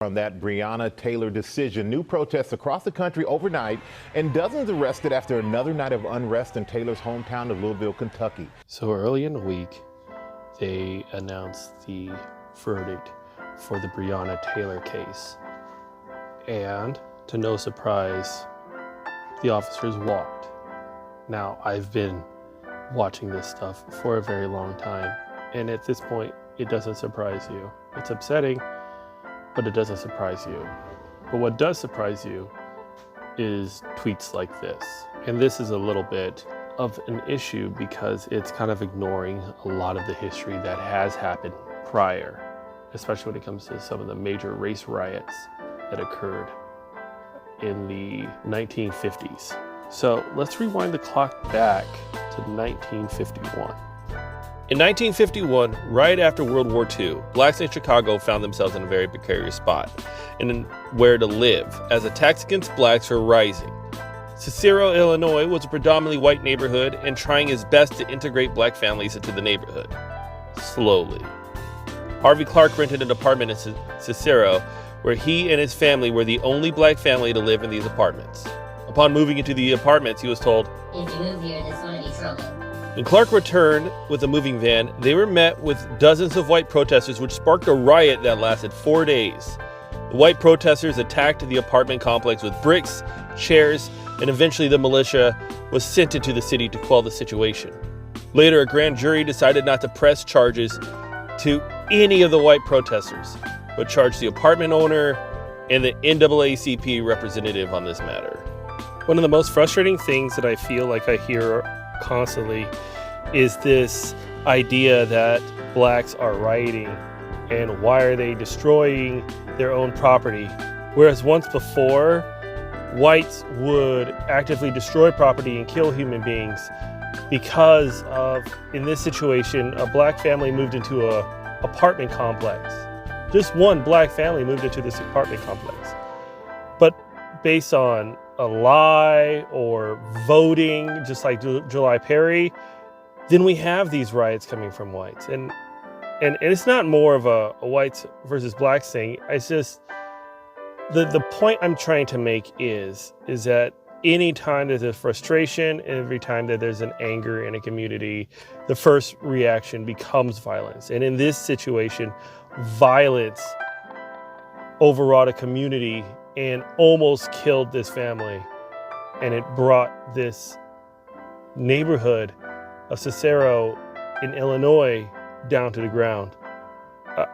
From that Breonna Taylor decision, new protests across the country overnight, and dozens arrested after another night of unrest in Taylor's hometown of Louisville, Kentucky. So early in the week, they announced the verdict for the Breonna Taylor case. And to no surprise, the officers walked. Now, I've been watching this stuff for a very long time, and at this point, it doesn't surprise you. It's upsetting, but it doesn't surprise you. But what does surprise you is tweets like this. And this is a little bit of an issue because it's kind of ignoring a lot of the history that has happened prior, especially when it comes to some of the major race riots that occurred in the 1950s. So let's rewind the clock back to 1951. In 1951, right after World War II, blacks in Chicago found themselves in a very precarious spot and where to live as attacks against blacks were rising. Cicero, Illinois was a predominantly white neighborhood and trying his best to integrate black families into the neighborhood. Slowly. Harvey Clark rented an apartment in Cicero where he and his family were the only black family to live in these apartments. Upon moving into the apartments, he was told, "If you move here, there's going to be trouble." When Clark returned with a moving van, they were met with dozens of white protesters, which sparked a riot that lasted 4 days. The white protesters attacked the apartment complex with bricks, chairs, and eventually the militia was sent into the city to quell the situation. Later, a grand jury decided not to press charges to any of the white protesters, but charged the apartment owner and the NAACP representative on this matter. One of the most frustrating things that I feel like I hear constantly is this idea that blacks are rioting and why are they destroying their own property, whereas once before whites would actively destroy property and kill human beings because of, in this situation, a black family moved into a apartment complex. Just one black family moved into this apartment complex, but based on a lie or voting, just like July Perry, then we have these riots coming from whites. And it's not more of a whites versus blacks thing. It's just, the point I'm trying to make is that any time there's a frustration, every time that there's an anger in a community, the first reaction becomes violence. And in this situation, violence overwrought a community and almost killed this family. And it brought this neighborhood of Cicero in Illinois down to the ground.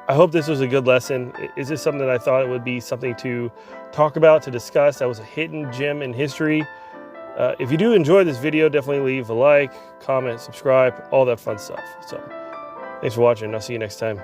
I hope this was a good lesson. Is this something that I thought it would be something to talk about, to discuss? That was a hidden gem in history. If you do enjoy this video, definitely leave a like, comment, subscribe, all that fun stuff. So thanks for watching. I'll see you next time.